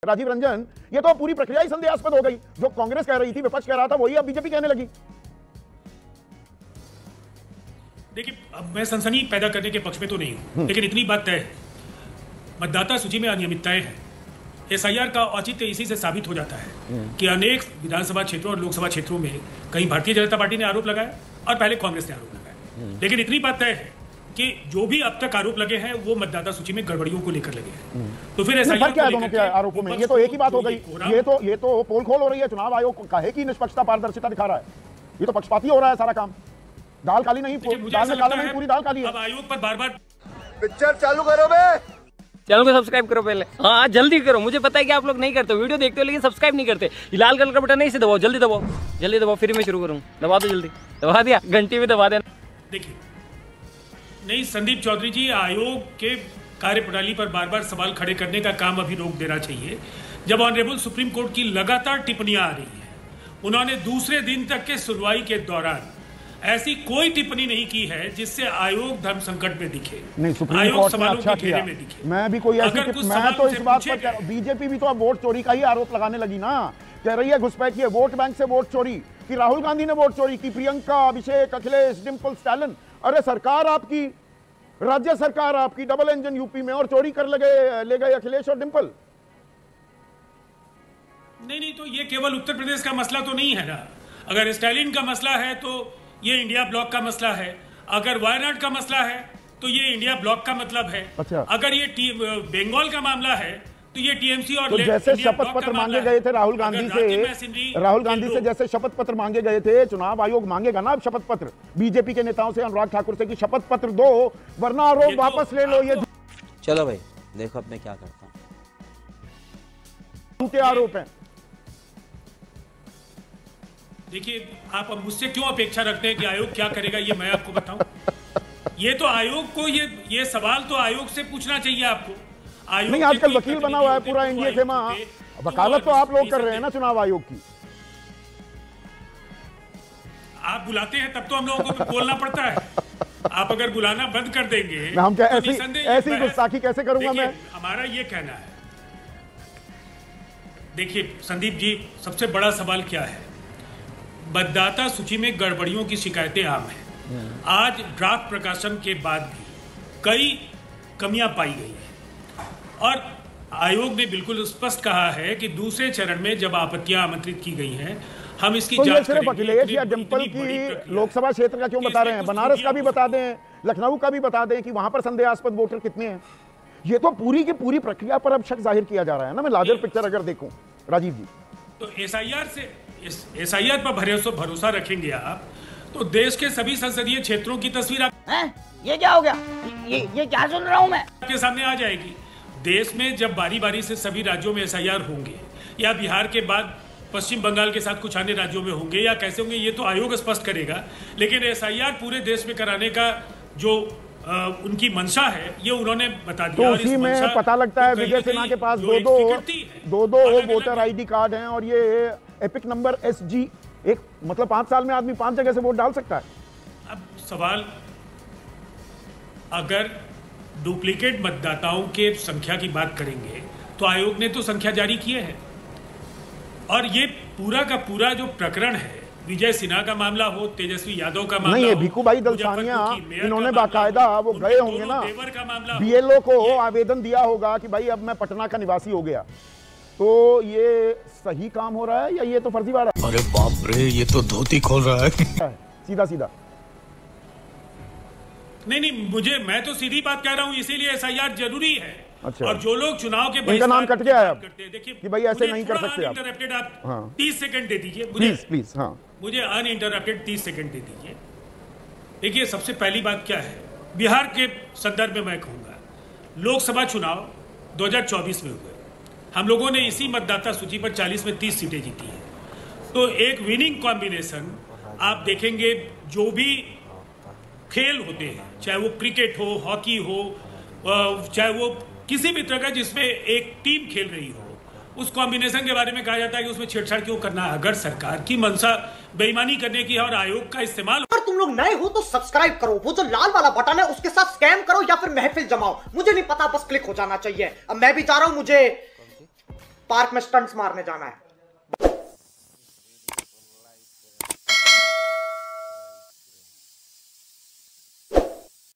राजीव रंजन, ये तो पूरी प्रक्रिया ही संदेहास्पद हो गई। जो कांग्रेस कह रही थी, विपक्ष कह रहा था, वही अब बीजेपी कहने लगी। देखिए, अब मैं सनसनी पैदा करने के पक्ष में तो नहीं हूं, लेकिन इतनी बात तय है, मतदाता सूची में अनियमितताएं हैं। एसआईआर का औचित्य इसी से साबित हो जाता है कि अनेक विधानसभा क्षेत्रों और लोकसभा क्षेत्रों में कहीं भारतीय जनता पार्टी ने आरोप लगाया और पहले कांग्रेस ने आरोप लगाया। लेकिन इतनी बात तय है कि जो भी अब तक आरोप लगे हैं वो मतदाता सूची में गड़बड़ियों को लेकर लगे हैं। तो फिर ऐसा क्या है दोनों के आरोपों में? ये तो एक ही बात हो गई। ये तो पोल खोल हो रही है। चुनाव आयोग काहे की निष्पक्षता पारदर्शिता दिखा रहा है? ये तो पक्षपाती हो रहा है सारा काम। दाल काली नहीं, दाल में काला नहीं, पूरी दाल काली है। अब आयोग पर बार-बार पिक्चर चालू करो बे। चैनल को सब्सक्राइब करो पहले। हाँ जल्दी करो, मुझे पता है कि आप लोग नहीं करते, वीडियो देखते हो लेकिन सब्सक्राइब नहीं करते। लाल कलर का बटन नहीं से दबाओ, जल्दी दबाओ, जल्दी दबाओ, फिर मैं शुरू करूँ। दबा दो जल्दी, दबा दिया, घंटी में दबा देना। देखिए, नहीं संदीप चौधरी जी, आयोग के कार्यप्रणाली पर बार बार सवाल खड़े करने का काम अभी रोक देना चाहिए। जब ऑनरेबल सुप्रीम कोर्ट की लगातार टिप्पणियां आ रही हैं, उन्होंने दूसरे दिन तक के सुनवाई के दौरान ऐसी कोई टिप्पणी नहीं की है जिससे आयोग धर्म संकट में दिखे। नहीं, सुप्रीम कोर्ट ने अच्छा किया। मैं भी कोई ऐसी मैं तो इस बात पर, बीजेपी भी तो अब वोट चोरी का ही आरोप लगाने लगी ना। कह रही है घुसपैठी है, वोट बैंक से वोट चोरी की, राहुल गांधी ने वोट चोरी की, प्रियंका, अभिषेक, अखिलेश, डिम्पल, स्टालिन। अरे सरकार आपकी, राज्य सरकार आपकी, डबल इंजन यूपी में, और चोरी कर ले गए अखिलेश और डिम्पल। नहीं, तो ये केवल उत्तर प्रदेश का मसला तो नहीं है ना। अगर स्टालिन का मसला है तो ये इंडिया ब्लॉक का मसला है। अगर वायनाड का मसला है तो ये इंडिया ब्लॉक का मतलब है। अच्छा। अगर ये बंगाल का मामला है तो ये टीएमसी और तो जैसे शपथ पत्र मांगे गए थे राहुल गांधी से जैसे शपथ पत्र मांगे गए थे, चुनाव आयोग मांगेगा ना अब शपथ पत्र बीजेपी के नेताओं से, अनुराग ठाकुर से, कि शपथ पत्र दो वरना आरोप वापस ले लो। ये चलो भाई देखो अब मैं क्या करता हूँ। उनके आरोप हैं। देखिए, आप अब मुझसे क्यों अपेक्षा रखते हैं कि आयोग क्या करेगा, ये मैं आपको बताऊं? ये तो आयोग को, ये सवाल तो आयोग से पूछना चाहिए आपको। आयोग नहीं, आजकल वकील बना हुआ है पूरा एनडीए खेमा। वकालत तो आप लोग कर रहे हैं ना चुनाव आयोग की। आप बुलाते हैं तब तो हम लोगों को बोलना पड़ता है। आप अगर बुलाना बंद कर देंगे, हम क्या ऐसी गुस्ताखी कैसे करूंगा मैं? हमारा ये कहना है, देखिए संदीप जी, सबसे बड़ा सवाल क्या है? मतदाता सूची में गड़बड़ियों की शिकायतें आम हैं। आज ड्राफ्ट प्रकाशन के बाद भी कई कमियां पाई गई हैं और आयोग ने बिल्कुल स्पष्ट कहा है कि दूसरे चरण में जब आपत्तियां आमंत्रित की गई हैं, हम इसकी जांच करेंगे। अखिलेश या डिम्पल की लोकसभा क्षेत्र का क्यों बता रहे हैं? बनारस का भी बता दें, लखनऊ का भी बता दें कि वहां पर संदेहास्पद वोटर कितने हैं। ये तो पूरी की पूरी प्रक्रिया पर अब शक जाहिर किया जा रहा है ना। मैं लार्जर पिक्चर अगर देखूं राजीव जी, तो एसआईआर पर भरोसा रखेंगे आप तो देश के सभी संसदीय क्षेत्रों की तस्वीर ये क्या हो गया? ये क्या सुन रहा हूं मैं? आपके सामने आ जाएगी। देश में जब बारी बारी से सभी राज्यों में एसआईआर होंगे, या बिहार के बाद पश्चिम बंगाल के साथ कुछ अन्य राज्यों में होंगे, या कैसे होंगे, ये तो आयोग स्पष्ट करेगा। लेकिन एसआईआर पूरे देश में कराने का जो उनकी मंशा है, ये उन्होंने बता दिया। तो उसी में पता लगता है विजय सिन्हा के पास दो वोटर आईडी कार्ड हैं और ये एपिक नंबर SG, एक मतलब 5 साल में आदमी 5 जगह से वोट डाल सकता है। अब सवाल, अगर डुप्लीकेट मतदाताओं के संख्या की बात करेंगे तो आयोग ने तो संख्या जारी किए हैं, और ये पूरा का पूरा जो प्रकरण है, विजय सिन्हा का मामला हो, तेजस्वी यादव का मामला, नहीं, भिखू भाई दलसानिया, इन्होंने बाकायदा वो गए होंगे ना, BLO को आवेदन दिया होगा कि भाई अब मैं पटना का निवासी हो गया। तो ये सही काम हो रहा है या ये तो फर्जीवाड़ा? अरे बाप रे, ये तो धोती खोल रहा है सीधा सीधा। नहीं, मैं तो सीधी बात कह रहा हूँ, इसीलिए एसआईआर जरूरी है। अच्छा। और जो लोग चुनाव के इनका नाम कट गया है अब, देखिए कि भाई ऐसे नहीं कर सकते आप। आप 30 सेकंड दे दीजिए प्लीज। हाँ, मुझे अनइंटरप्टेड 30 सेकंड दे दीजिए। देखिए, सबसे पहली बात क्या है, बिहार के संदर्भ में मैं कहूँगा, लोकसभा चुनाव 2024 में हुए, हम लोगों ने इसी मतदाता सूची पर 40 में 30 सीटें जीती हैं। तो एक विनिंग कॉम्बिनेशन आप देखेंगे, जो भी खेल होते हैं, चाहे वो क्रिकेट हो, हॉकी हो, चाहे वो किसी भी तरह का जिसमें एक टीम खेल रही हो, उस कॉम्बिनेशन के बारे में कहा जाता है कि उसमें छेड़छाड़ क्यों करना है। अगर सरकार की मंशा बेईमानी करने की है और आयोग का इस्तेमाल, अगर तुम लोग नए हो तो सब्सक्राइब करो, वो जो लाल वाला बटन है उसके साथ स्कैम करो या फिर महफिल जमाओ, मुझे नहीं पता, बस क्लिक हो जाना चाहिए। अब मैं भी जा रहा हूं, मुझे पार्क में स्टंट्स मारने जाना है।